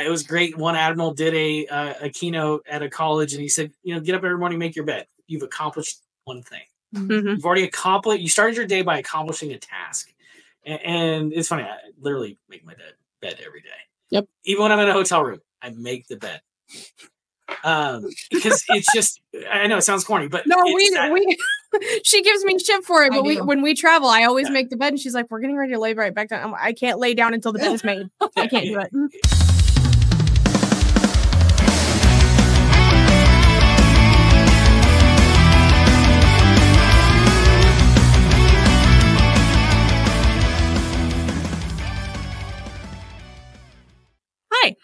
it was great. One admiral did a keynote at a college, and he said, get up every morning, make your bed. You've accomplished one thing. Mm-hmm. You've already accomplished. You started your day by accomplishing a task. And it's funny. I literally make my bed every day. Yep. Even when I'm in a hotel room, I make the bed. Because it's just, I know it sounds corny, but no, we she gives me shit for it. But when we travel, I always make the bed, and she's like, "We're getting ready to lay right back down." I can't lay down until the bed is made. I can't do it.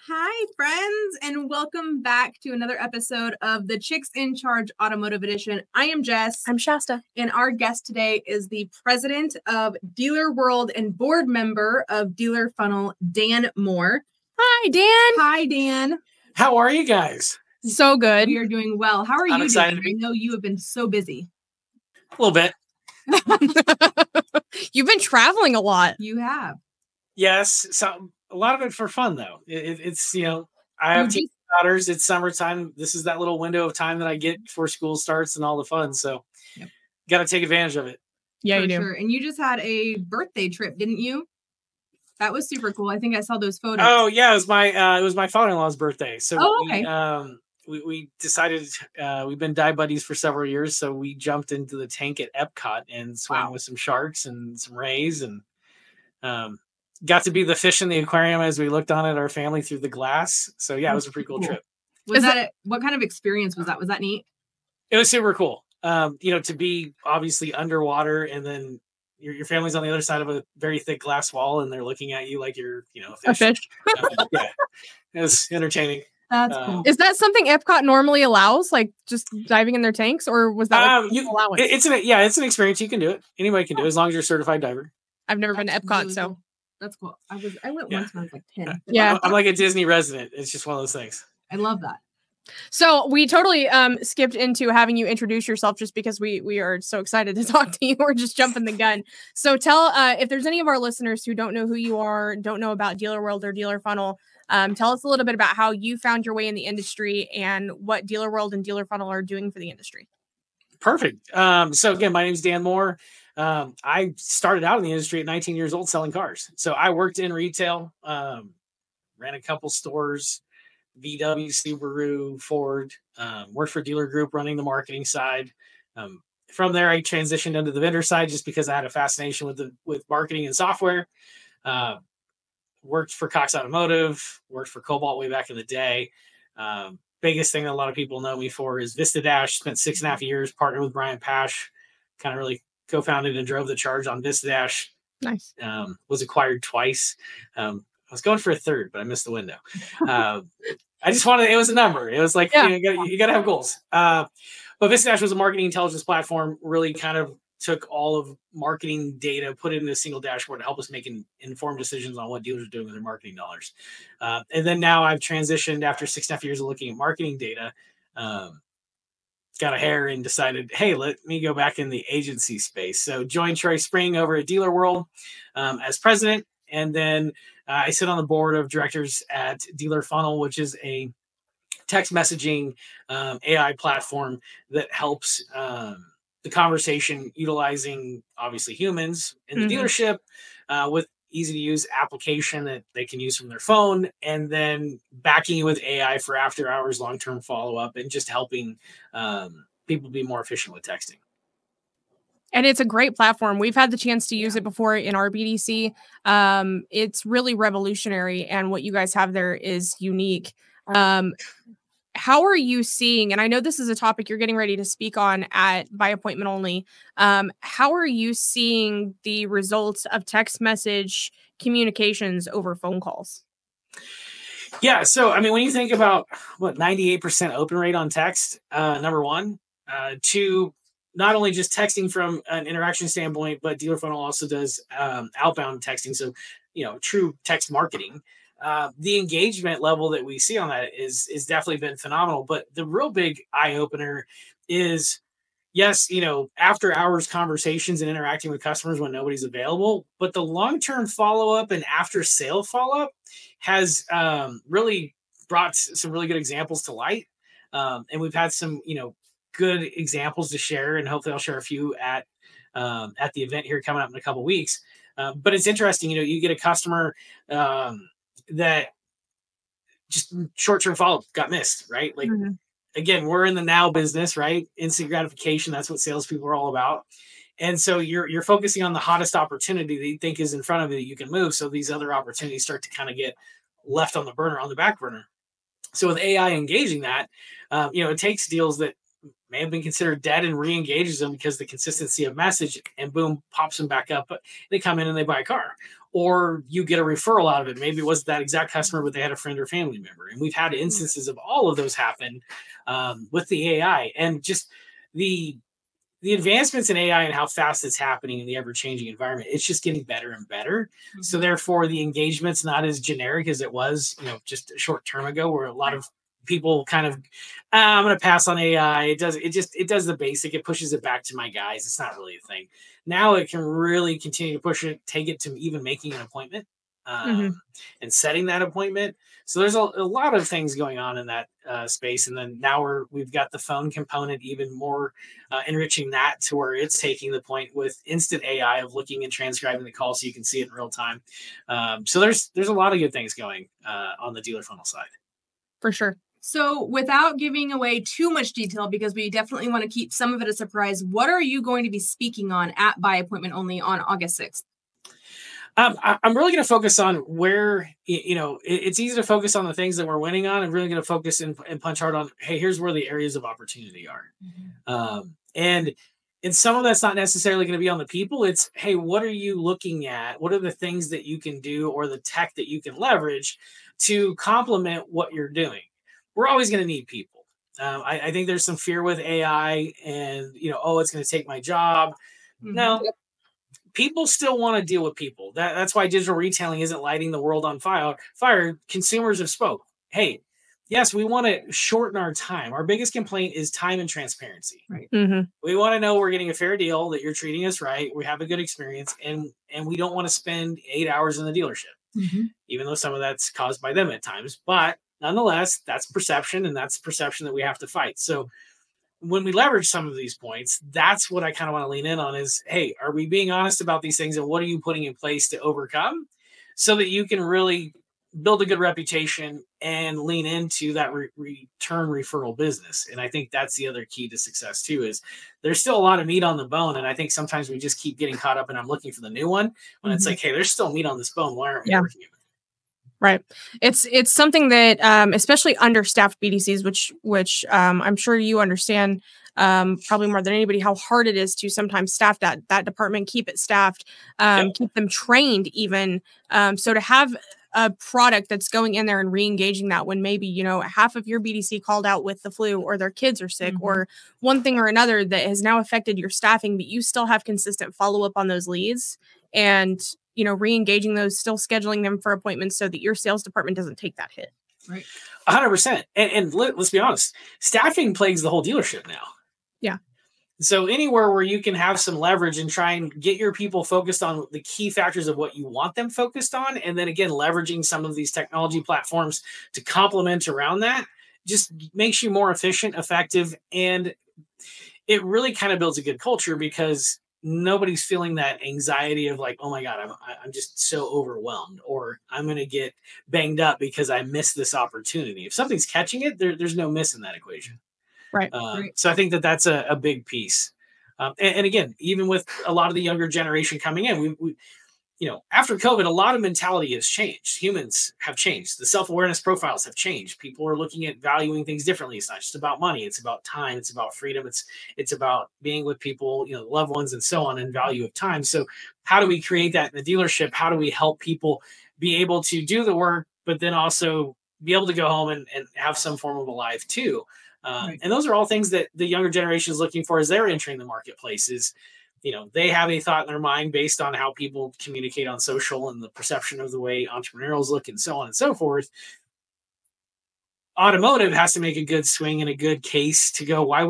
Hi, friends, and welcome back to another episode of the Chicks in Charge Automotive Edition. I am Jess. I'm Shasta. And our guest today is the president of Dealer World and board member of Dealer Funnel, Dan Moore. Hi, Dan. Hi, Dan. How are you guys? So good. We are doing well. How are you excited doing? I know you have been so busy. A little bit. You've been traveling a lot. You have. Yes. So a lot of it for fun, though. It's, I have two daughters. It's summertime. This is that little window of time that I get before school starts and all the fun. So got to take advantage of it. Yeah, for you do. Sure. And you just had a birthday trip, didn't you? That was super cool. I think I saw those photos. Oh yeah, it was my father-in-law's birthday. So okay. we decided we've been dive buddies for several years, so we jumped into the tank at Epcot and swam with some sharks and some rays, and got to be the fish in the aquarium as we looked on at our family through the glass. So yeah, it was a pretty cool trip. What kind of experience was that? Was that neat? It was super cool. To be obviously underwater, and then your family's on the other side of a very thick glass wall, and they're looking at you like you're, a fish. Yeah, it was entertaining. That's cool. Is that something Epcot normally allows, like just diving in their tanks, or was that allowance? It's an experience. You can do it. Anybody can do it as long as you're a certified diver. I've never been to Epcot, really so cool. That's cool. I went once when I was like 10. Yeah, I'm like a Disney resident. It's just one of those things. I love that. So we totally skipped into having you introduce yourself just because we are so excited to talk to you. We're just jumping the gun. So tell if there's any of our listeners who don't know who you are, don't know about Dealer World or Dealer Funnel, tell us a little bit about how you found your way in the industry and what Dealer World and Dealer Funnel are doing for the industry. Perfect. So again, my name is Dan Moore. I started out in the industry at 19 years old selling cars. So I worked in retail, ran a couple stores, VW, Subaru, Ford, worked for Dealer Group running the marketing side. From there, I transitioned into the vendor side just because I had a fascination with marketing and software. Worked for Cox Automotive, worked for Cobalt way back in the day. Biggest thing that a lot of people know me for is Vistadash. Spent 6.5 years, partnered with Brian Pash, kind of really co-founded and drove the charge on Vistadash. Nice. Was acquired twice. I was going for a third, but I missed the window. I just wanted, it was a number. It was like, you got to have goals. But Vistadash was a marketing intelligence platform, really kind of took all of marketing data, put it in a single dashboard to help us make informed decisions on what dealers are doing with their marketing dollars. And then now I've transitioned after 6.5 years of looking at marketing data, got a hair and decided, hey, let me go back in the agency space. So joined Troy Spring over at Dealer World as president. And then I sit on the board of directors at Dealer Funnel, which is a text messaging AI platform that helps the conversation utilizing obviously humans in the dealership with easy to use application that they can use from their phone, and then backing you with AI for after hours, long-term follow-up, and just helping people be more efficient with texting. And it's a great platform. We've had the chance to use it before in our BDC. It's really revolutionary, and what you guys have there is unique. How are you seeing, and I know this is a topic you're getting ready to speak on by appointment only. How are you seeing the results of text message communications over phone calls? Yeah. So, I mean, when you think about 98% open rate on text, number one, two, not only just texting from an interaction standpoint, but Dealer Funnel also does outbound texting. So, true text marketing. The engagement level that we see on that is definitely been phenomenal. But the real big eye opener is yes, after hours conversations and interacting with customers when nobody's available, but the long-term follow-up and after sale follow-up has really brought some really good examples to light. And we've had some, good examples to share, and hopefully I'll share a few at the event here coming up in a couple weeks. But it's interesting, you get a customer that just short-term follow-up got missed, right? Like, again, we're in the now business, right? Instant gratification. That's what salespeople are all about. And so you're focusing on the hottest opportunity that you think is in front of you that you can move. So these other opportunities start to kind of get left on the back burner. So with AI engaging that, it takes deals that may have been considered dead and re-engages them because the consistency of message, and boom, pops them back up. They come in and they buy a car, or you get a referral out of it. Maybe it wasn't that exact customer, but they had a friend or family member. And we've had instances of all of those happen with the AI, and just the advancements in AI and how fast it's happening in the ever-changing environment. It's just getting better and better. So therefore the engagement's not as generic as it was, just a short term ago, where a lot of people kind of, I'm going to pass on AI. It does the basic. It pushes it back to my guys. It's not really a thing. Now it can really continue to push it, take it to even making an appointment and setting that appointment. So there's a lot of things going on in that space. And then now we've got the phone component even more enriching that to where it's taking the point with instant AI of looking and transcribing the call so you can see it in real time. So there's a lot of good things going on the dealer funnel side. For sure. So without giving away too much detail, because we definitely want to keep some of it a surprise, what are you going to be speaking on at By Appointment Only on August 6th? I'm really going to focus on where, it's easy to focus on the things that we're winning on. I'm really going to focus and punch hard on, hey, here's where the areas of opportunity are. And some of that's not necessarily going to be on the people. It's, hey, what are you looking at? What are the things that you can do or the tech that you can leverage to complement what you're doing? We're always going to need people. I think there's some fear with AI and, it's going to take my job. No, people still want to deal with people. That's why digital retailing isn't lighting the world on fire. Consumers have spoke. Hey, yes, we want to shorten our time. Our biggest complaint is time and transparency. Right. We want to know we're getting a fair deal, that you're treating us right, we have a good experience, and we don't want to spend 8 hours in the dealership, even though some of that's caused by them at times. But nonetheless, that's perception, and that's perception that we have to fight. So when we leverage some of these points, that's what I kind of want to lean in on is, hey, are we being honest about these things, and what are you putting in place to overcome so that you can really build a good reputation and lean into that return referral business? And I think that's the other key to success too, is there's still a lot of meat on the bone. And I think sometimes we just keep getting caught up and I'm looking for the new one when it's like, hey, there's still meat on this bone. Why aren't we working it? Right. It's something that especially understaffed BDCs, which I'm sure you understand probably more than anybody, how hard it is to sometimes staff that department, keep it staffed, keep them trained even. So to have a product that's going in there and re-engaging that when maybe, half of your BDC called out with the flu or their kids are sick or one thing or another that has now affected your staffing, but you still have consistent follow-up on those leads and re-engaging those, still scheduling them for appointments so that your sales department doesn't take that hit. Right. 100%. And let's be honest, staffing plagues the whole dealership now. Yeah. So anywhere where you can have some leverage and try and get your people focused on the key factors of what you want them focused on, and then again, leveraging some of these technology platforms to complement around that, just makes you more efficient, effective, and it really kind of builds a good culture because nobody's feeling that anxiety of like, oh my God, I'm just so overwhelmed, or I'm going to get banged up because I missed this opportunity. If something's catching it, there's no miss in that equation. Right. So I think that's a big piece. And again, even with a lot of the younger generation coming in, we after COVID, a lot of mentality has changed. Humans have changed. The self-awareness profiles have changed. People are looking at valuing things differently. It's not just about money. It's about time. It's about freedom. It's about being with people, loved ones and so on, and value of time. So how do we create that in the dealership? How do we help people be able to do the work, but then also be able to go home and have some form of a life too? And those are all things that the younger generation is looking for as they're entering the marketplace. Is they have a thought in their mind based on how people communicate on social and the perception of the way entrepreneurs look and so on and so forth. Automotive has to make a good swing and a good case to go, why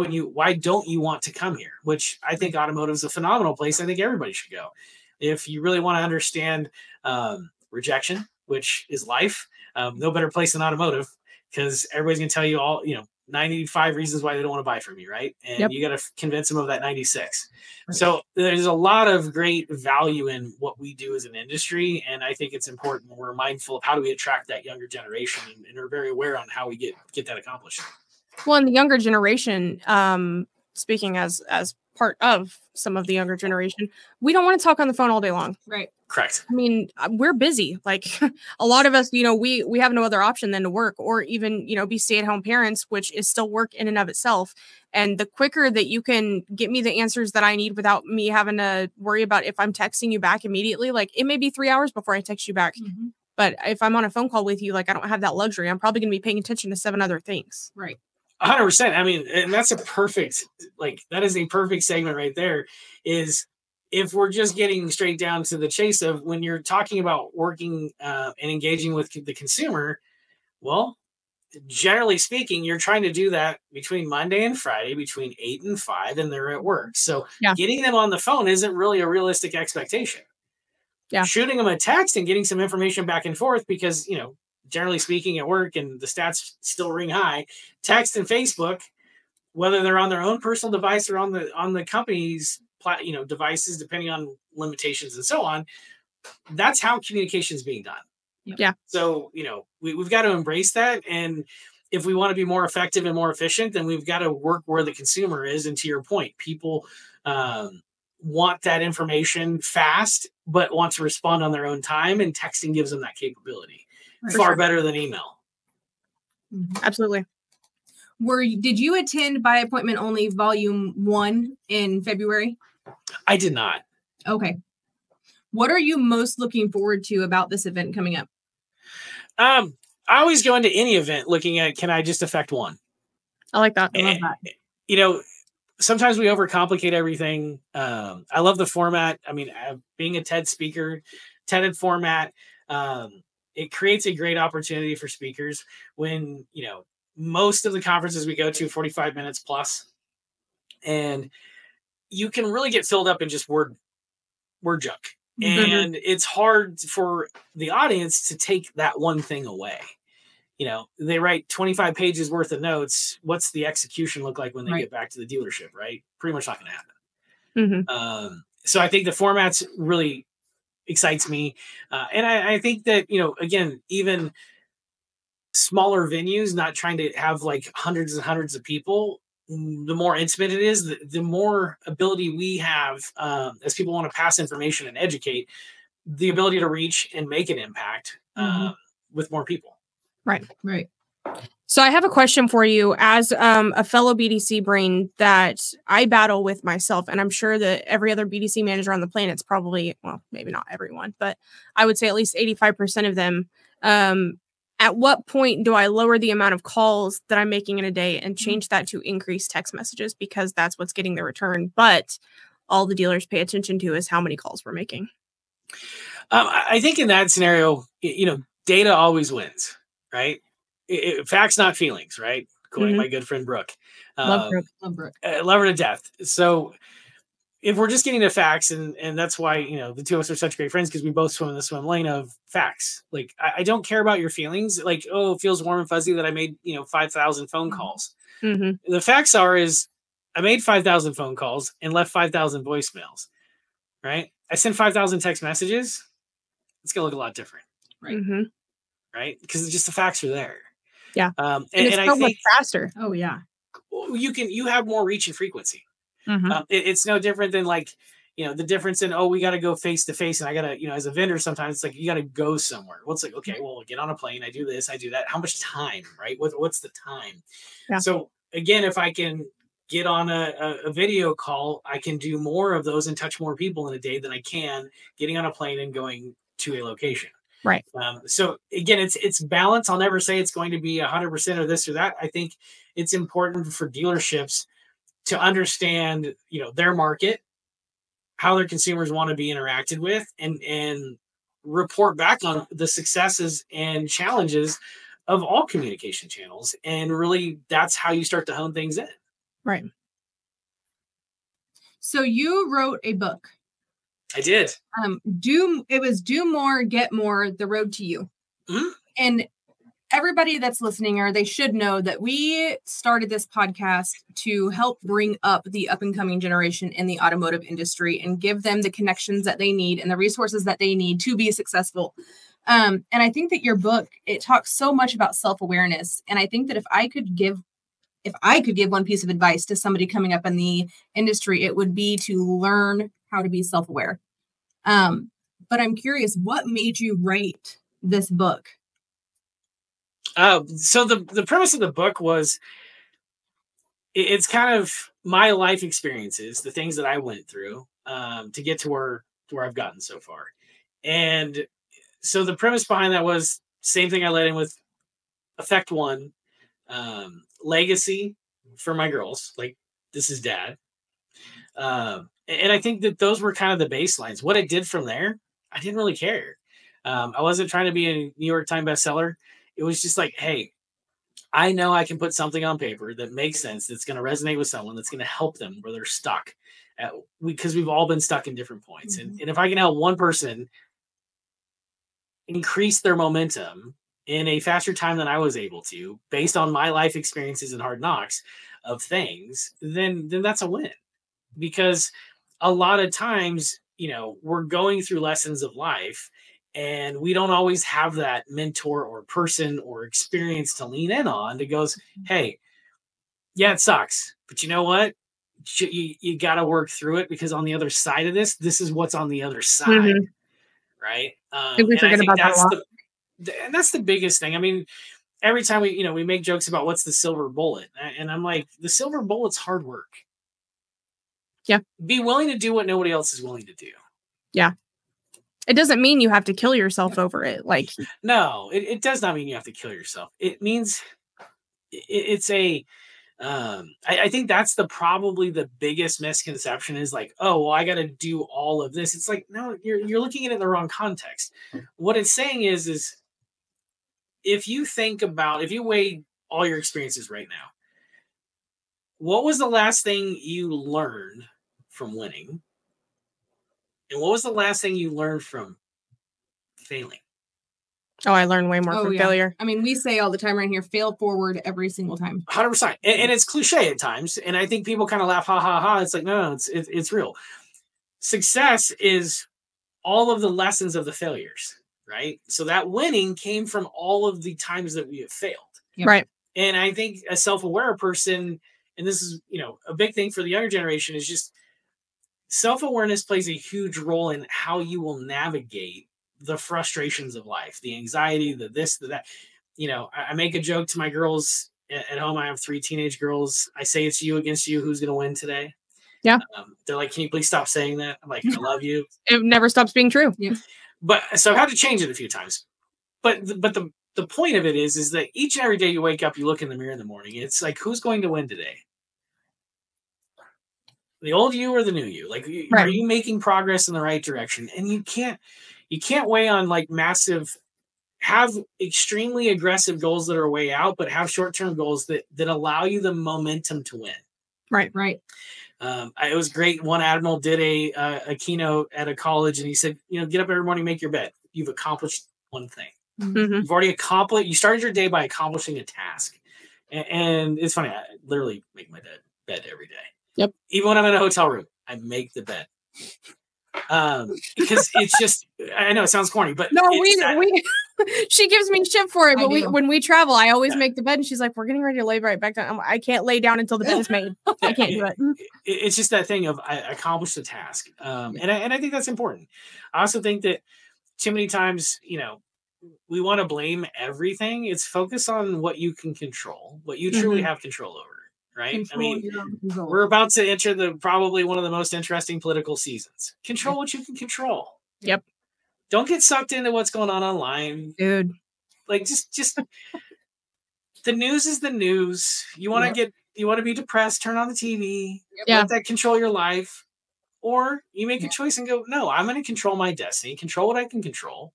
don't you want to come here? Which I think automotive is a phenomenal place. I think everybody should go. If you really want to understand rejection, which is life, no better place than automotive, because everybody's going to tell you all, 95 reasons why they don't want to buy from you, right? And you got to convince them of that 96. Right. So there's a lot of great value in what we do as an industry, and I think it's important we're mindful of how do we attract that younger generation, and are very aware on how we get that accomplished. Well, in the younger generation, speaking as part of some of the younger generation, we don't want to talk on the phone all day long. Right. Correct. I mean, we're busy. Like a lot of us, we have no other option than to work, or even, be stay-at-home parents, which is still work in and of itself. And the quicker that you can get me the answers that I need without me having to worry about if I'm texting you back immediately, like it may be 3 hours before I text you back. Mm-hmm. But if I'm on a phone call with you, like I don't have that luxury. I'm probably going to be paying attention to 7 other things. Right. 100%. I mean, and that's that is a perfect segment right there, is if we're just getting straight down to the chase of when you're talking about working and engaging with the consumer, well, generally speaking, you're trying to do that between Monday and Friday, between 8 and 5, and they're at work. So getting them on the phone isn't really a realistic expectation. Yeah. Shooting them a text and getting some information back and forth, because, generally speaking, at work and the stats still ring high, text and Facebook, whether they're on their own personal device or on the company's devices, depending on limitations and so on, that's how communication is being done. Yeah. So, we've got to embrace that. And if we want to be more effective and more efficient, then we've got to work where the consumer is. And to your point, people want that information fast, but want to respond on their own time. And texting gives them that capability. Far better than email. Absolutely. Did you attend By Appointment Only Volume 1 in February? I did not. Okay. What are you most looking forward to about this event coming up? I always go into any event looking at, can I just affect one? I like that. I love that. Sometimes we overcomplicate everything. I love the format. I mean, being a TED speaker, TED format, it creates a great opportunity for speakers when, most of the conferences we go to 45 minutes plus, and you can really get filled up in just word junk. Mm-hmm. And it's hard for the audience to take that one thing away. They write 25 pages worth of notes. What's the execution look like when they get back to the dealership, right? Pretty much not going to happen. Mm-hmm. So I think the formats really excites me. And I think that, again, even smaller venues, not trying to have like hundreds and hundreds of people, the more intimate it is, the more ability we have as people want to pass information and educate, the ability to reach and make an impact with more people. Right. So I have a question for you as a fellow BDC brain that I battle with myself. And I'm sure that every other BDC manager on the planet's probably, well, maybe not everyone, but I would say at least 85% of them. At what point do I lower the amount of calls that I'm making in a day and change that to increase text messages, because that's what's getting the return? But all the dealers pay attention to is how many calls we're making. I think in that scenario, data always wins, right? Facts, not feelings, right? Quoting my good friend Brooke. Love Brooke. Love her to death. So if we're just getting to facts, and that's why, the two of us are such great friends, because we both swim in the swim lane of facts. Like, I don't care about your feelings. Like, oh, it feels warm and fuzzy that I made, 5,000 phone calls. Mm-hmm. The facts is I made 5,000 phone calls and left 5,000 voicemails, right? I sent 5,000 text messages. It's going to look a lot different. Right. Mm-hmm. Right. Because just the facts are there. Yeah. And it's so much faster. Oh yeah. You have more reach and frequency. Mm-hmm. It's no different than the difference in, we got to go face to face. And I got to, as a vendor, sometimes it's like, you got to go somewhere. Well, it's like, okay, well, get on a plane. I do this, I do that. How much time, right? What's the time? Yeah. So again, if I can get on a video call, I can do more of those and touch more people in a day than I can getting on a plane and going to a location. Right. So again, it's balance. I'll never say it's going to be 100% or this or that. I think it's important for dealerships to understand, their market, how their consumers want to be interacted with, and report back on the successes and challenges of all communication channels. And really, that's how you start to hone things in. Right. So you wrote a book. I did. Do More, Get More, The Road to You. Mm-hmm. And everybody that's listening, or they should know that we started this podcast to help bring up the up and coming generation in the automotive industry and give them the connections that they need and the resources that they need to be successful. And I think that your book, it talks so much about self-awareness. And I think that if I could give one piece of advice to somebody coming up in the industry, it would be to learn how to be self-aware. But I'm curious, what made you write this book? So the premise of the book was, it's kind of my life experiences, the things that I went through to get to where I've gotten so far. And so the premise behind that was same thing I led in with Effect One, legacy for my girls, like this is dad. And I think that those were kind of the baselines. What it did from there, I didn't really care. I wasn't trying to be a New York Times bestseller. It was just like, hey, I know I can put something on paper that makes sense, that's going to resonate with someone, that's going to help them where they're stuck. Because we've all been stuck in different points. Mm-hmm. And if I can help one person increase their momentum in a faster time than I was able to, based on my life experiences and hard knocks of things, then that's a win. Because a lot of times, we're going through lessons of life and we don't always have that mentor or person or experience to lean in on that goes, hey, yeah, it sucks, but you know what? You got to work through it, because on the other side of this is what's on the other side. Mm-hmm. Right. I think we forget about that a lot. And that's the biggest thing. I mean, every time we make jokes about what's the silver bullet, and I'm like, the silver bullet's hard work. Yeah. Be willing to do what nobody else is willing to do. Yeah. It doesn't mean you have to kill yourself over it. Like, no, it does not mean you have to kill yourself. It means it's a, I think that's probably the biggest misconception is like, oh, well, I got to do all of this. It's like, no, you're looking at it in the wrong context. What it's saying is if you weigh all your experiences right now, what was the last thing you learned from winning? And what was the last thing you learned from failing? Oh, I learned way more from failure. I mean, we say all the time right here, fail forward every single time. 100%. And it's cliche at times. And I think people kind of laugh, ha, ha, ha. It's like, no, it's real. Success is all of the lessons of the failures, right? So that winning came from all of the times that we have failed. Yep. Right. And I think a self-aware person, and this is, a big thing for the younger generation, is just self-awareness plays a huge role in how you will navigate the frustrations of life, the anxiety, the this, the that. I make a joke to my girls at home. I have 3 teenage girls. I say it's you against you. Who's going to win today? Yeah. They're like, can you please stop saying that? I'm like, I love you. It never stops being true. Yeah. But so I've had to change it a few times. But the point of it is that each and every day you wake up, you look in the mirror in the morning. It's like, who's going to win today? The old you or the new you? Like, right. Are you making progress in the right direction? And you can't weigh on like have extremely aggressive goals that are way out, but have short-term goals that allow you the momentum to win. Right. Right. It was great. One admiral did a keynote at a college, and he said, get up every morning, make your bed. You've accomplished one thing. Mm-hmm. You've already accomplished. You started your day by accomplishing a task. And it's funny. I literally make my bed every day. Yep. Even when I'm in a hotel room, I make the bed. Because it's just, I know it sounds corny, but no, we she gives me shit for it. But when we travel, I always make the bed, and she's like, "We're getting ready to lay right back down." I can't lay down until the bed is made. I can't do it. It's just that thing of I accomplished the task, and I think that's important. I also think that too many times, we want to blame everything. It's focus on what you can control, what you truly have control over. Right. We're about to enter probably one of the most interesting political seasons. Control what you can control. Yep. Don't get sucked into what's going on online, dude. Like just the news is the news. You want to be depressed, turn on the TV, let that control your life. Or you make a choice and go, no, I'm going to control my destiny, control what I can control,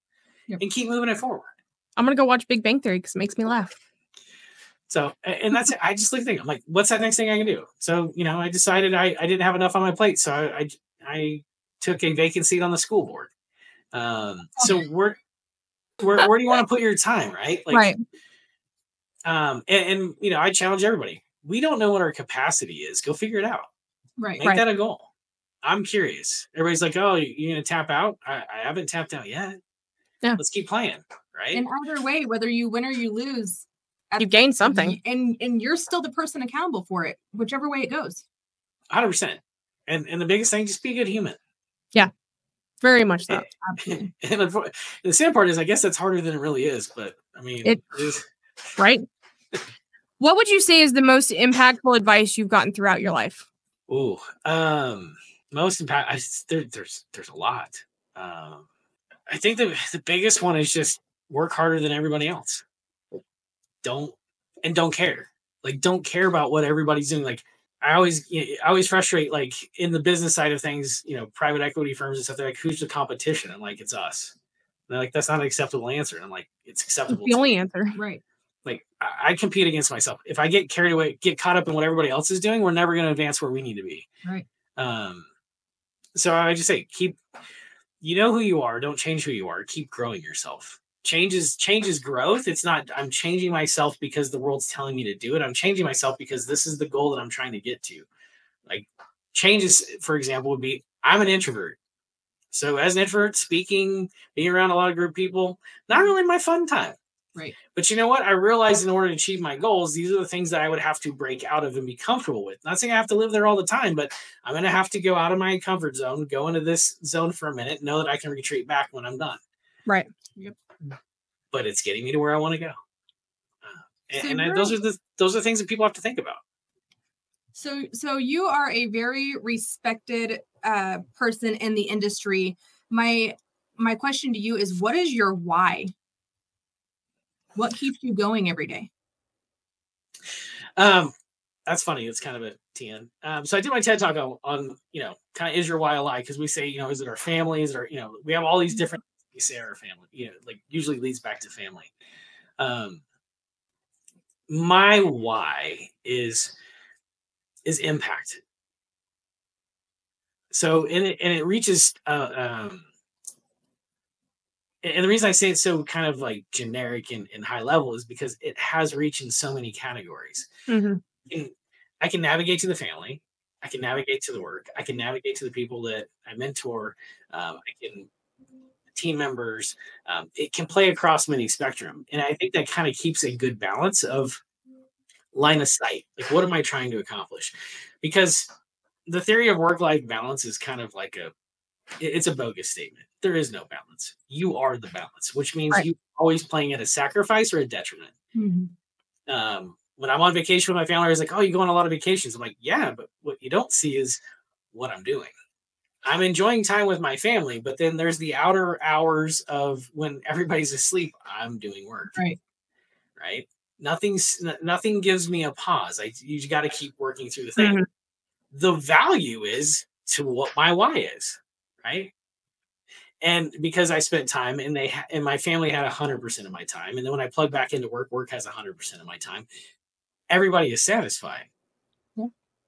and keep moving it forward. I'm going to go watch Big Bang Theory because it makes me laugh. So, and that's it. I just look thinking, I'm like, what's that next thing I can do? So, I decided I didn't have enough on my plate. So I took a vacant seat on the school board. So where do you want to put your time? Right. Like, Right. And I challenge everybody. We don't know what our capacity is. Go figure it out. Right. Make that a goal. I'm curious. Everybody's like, oh, you're going to tap out? I haven't tapped out yet. Yeah. Let's keep playing. Right. And either way, whether you win or you lose, you gain something. And you're still the person accountable for it, whichever way it goes. 100%. And the biggest thing, just be a good human. Yeah. Very much so. And the sad part is, I guess that's harder than it really is. But I mean, it is. Right. What would you say is the most impactful advice you've gotten throughout your life? Ooh, most impact. There's a lot. I think the biggest one is just work harder than everybody else. Don't care. Like, don't care about what everybody's doing. Like, I always frustrate, like, in the business side of things, private equity firms and stuff. They're like, who's the competition? I'm like, it's us. And they're like, that's not an acceptable answer. And I'm like, it's acceptable. It's the only answer. Right. Like, I compete against myself. If I get carried away, get caught up in what everybody else is doing, we're never going to advance where we need to be. Right. So I just say, you know who you are. Don't change who you are. Keep growing yourself. Change is growth. It's not, I'm changing myself because the world's telling me to do it. I'm changing myself because this is the goal that I'm trying to get to. Like, changes, for example, would be, I'm an introvert. So as an introvert, speaking, being around a lot of group people, not really my fun time. Right. But you know what? I realized in order to achieve my goals, these are the things that I would have to break out of and be comfortable with. Not saying I have to live there all the time, but I'm going to have to go out of my comfort zone, go into this zone for a minute, know that I can retreat back when I'm done. Right. Yep. But it's getting me to where I want to go. Those are things that people have to think about. So you are a very respected person in the industry. My question to you is, what is your why? What keeps you going every day? That's funny. It's kind of a TN. So I did my TED talk on kind of, is your why a lie? Because we say, is it our family? Is it our, we have all these different, we say our family, like usually leads back to family. My why is impact. So, and it reaches, and the reason I say it's so kind of like generic and high level is because it has reach in so many categories. Mm-hmm. I can navigate to the family. I can navigate to the work. I can navigate to the people that I mentor. I can team members. It can play across many spectrum. And I think that kind of keeps a good balance of line of sight. Like, what am I trying to accomplish? Because the theory of work-life balance is kind of like it's a bogus statement. There is no balance. You are the balance, which means you're always playing at a sacrifice or a detriment. Mm-hmm. When I'm on vacation with my family, I was like, oh, you go on a lot of vacations. I'm like, yeah, but what you don't see is what I'm doing. I'm enjoying time with my family, but then there's the outer hours of when everybody's asleep. I'm doing work. Right. Nothing gives me a pause. You got to keep working through the thing. Mm-hmm. The value is to what my why is. Right. And because I spent time and and my family had 100% of my time. And then when I plug back into work has 100% of my time. Everybody is satisfied. Yeah.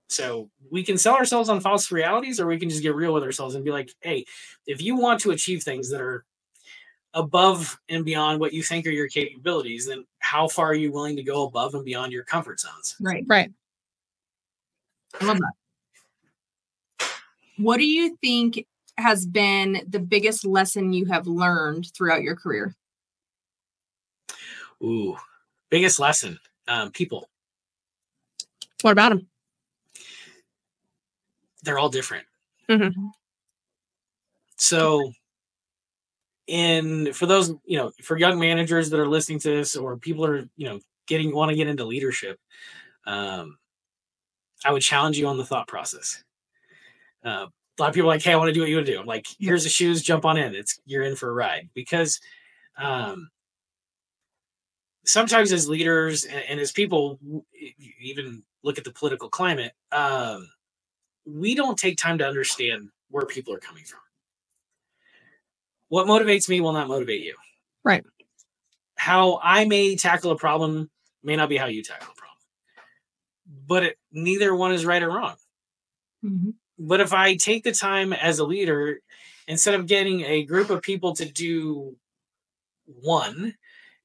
So we can sell ourselves on false realities, or we can just get real with ourselves and be like, hey, if you want to achieve things that are above and beyond what you think are your capabilities, then how far are you willing to go above and beyond your comfort zones? Right. I love that. What do you think has been the biggest lesson you have learned throughout your career? Ooh, biggest lesson. People. What about them? They're all different. Mm-hmm. So, for those, for young managers that are listening to this, or people that are, want to get into leadership, I would challenge you on the thought process. A lot of people are like, hey, I want to do what you want to do. I'm like, here's the shoes, jump on in. You're in for a ride. Because sometimes as leaders and as people, even look at the political climate, we don't take time to understand where people are coming from. What motivates me will not motivate you. Right. how I may tackle a problem may not be how you tackle a problem. But neither one is right or wrong. Mm-hmm. But if I take the time as a leader, instead of getting a group of people to do one,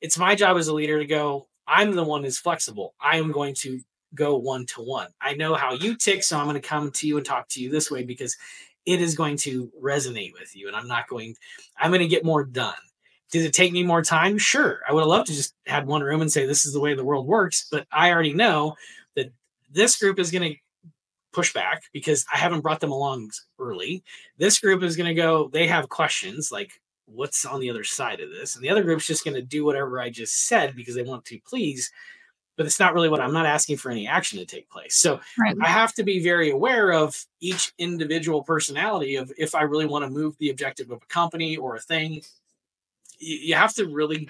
it's my job as a leader to go, I'm the one who's flexible. I am going to go one-to-one. I know how you tick, so I'm going to come to you and talk to you this way because it is going to resonate with you. And I'm going to get more done. Does it take me more time? Sure. I would have loved to just had one room and say, this is the way the world works. But I already know that this group is going to push back because I haven't brought them along early. This group is going to go, they have questions like, what's on the other side of this? And the other group's just going to do whatever I just said because they want to please. But it's not really what I'm not asking for any action to take place. So Right. I have to be very aware of each individual personality of if I really want to move the objective of a company or a thing. You have to really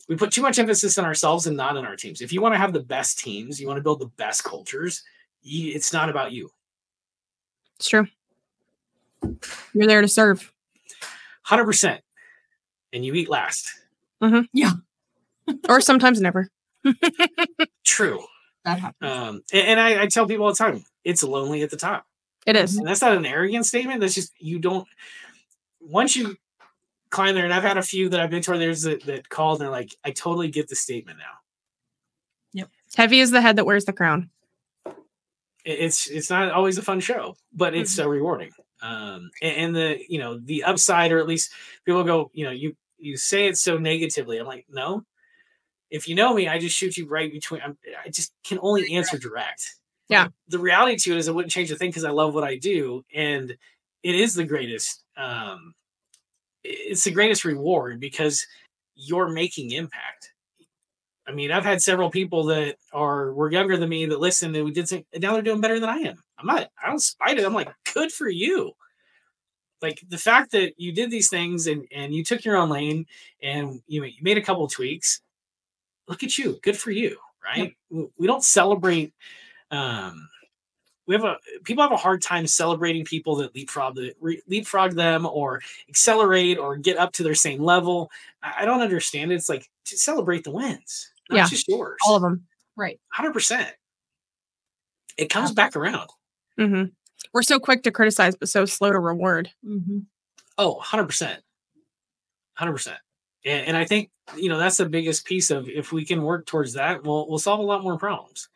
we put too much emphasis on ourselves and not on our teams. If you want to have the best teams, you want to build the best cultures, it's not about you. It's true. You're there to serve. 100%. And you eat last. Mm-hmm. Yeah. Or sometimes never. True. That happens. And I tell people all the time, it's lonely at the top. It is. And that's not an arrogant statement. That's just, once you climb there, and I've had a few that I've mentored that called and they're like, I totally get the statement now. Yep. Heavy is the head that wears the crown. It's not always a fun show, but it's so rewarding. And the upside, or at least people go, you say it so negatively. I'm like, no, if you know me, I just shoot you right between. I just can only answer direct. Yeah. Like, the reality to it is I wouldn't change a thing because I love what I do. And it is the greatest. It's the greatest reward because you're making impact. I mean, I've had several people that were younger than me that listened and we did say, and now they're doing better than I am. I don't spite it. I'm like, good for you. Like the fact that you did these things and you took your own lane and you made a couple of tweaks. Look at you. Good for you. Right. Yep. We don't celebrate. People have a hard time celebrating people that leapfrog them or accelerate or get up to their same level. I don't understand it. It's like to celebrate the wins, not just yours. All of them. Right. 100%. It comes back around. Mm-hmm. We're so quick to criticize, but so slow to reward. Mm-hmm. Oh, 100%. 100%. And I think, that's the biggest piece of, if we can work towards that, we'll solve a lot more problems.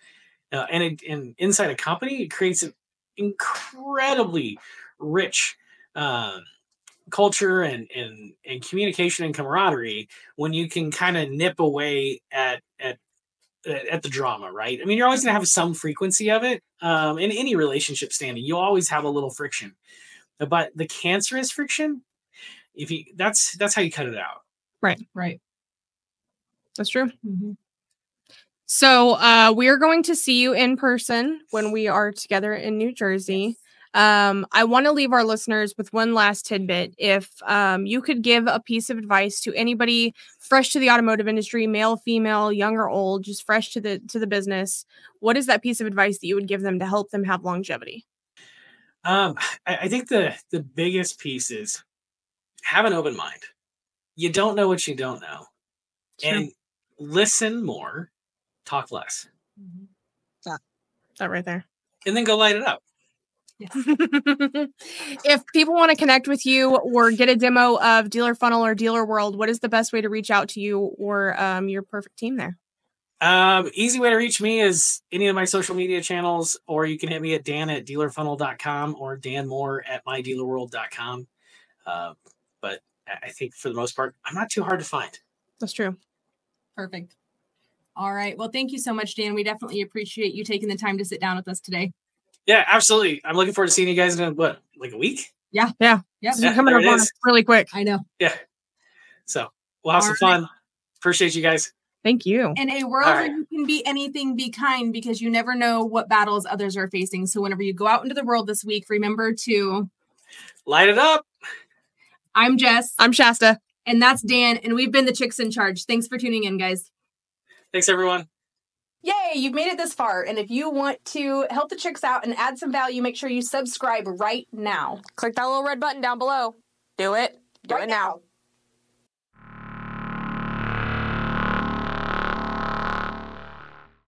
And inside a company, it creates an incredibly rich culture and communication and camaraderie when you can kind of nip away at the drama, right? I mean, you're always going to have some frequency of it. In any relationship standing, you always have a little friction. But the cancerous friction, that's how you cut it out. Right. That's true. Mm-hmm. So we are going to see you in person when we are together in New Jersey. I want to leave our listeners with one last tidbit. If you could give a piece of advice to anybody fresh to the automotive industry, male, female, young or old, just fresh to the business, what is that piece of advice that you would give them to help them have longevity? I think the biggest piece is have an open mind. You don't know what you don't know. Sure. And listen more, talk less. Mm-hmm. That right there. And then go light it up. Yeah. If people want to connect with you or get a demo of Dealer Funnel or Dealer World, what is the best way to reach out to you or your perfect team there? Easy way to reach me is any of my social media channels, or you can hit me at dan@dealerfunnel.com or danmoore@mydealerworld.com. But I think for the most part, I'm not too hard to find. That's true. Perfect. All right. Well, thank you so much, Dan. We definitely appreciate you taking the time to sit down with us today. Yeah, absolutely. I'm looking forward to seeing you guys in a week? Yeah. Yep. You're coming up on us really quick. I know. Yeah. So we'll have some fun. Appreciate you guys. Thank you. In a world where you can be anything, be kind, because you never know what battles others are facing. So whenever you go out into the world this week, remember to light it up. I'm Jess. I'm Shasta. And that's Dan. And we've been the Chicks in Charge. Thanks for tuning in, guys. Thanks, everyone. Yay, you've made it this far. And if you want to help the chicks out and add some value, make sure you subscribe right now. Click that little red button down below. Do it. Do it now.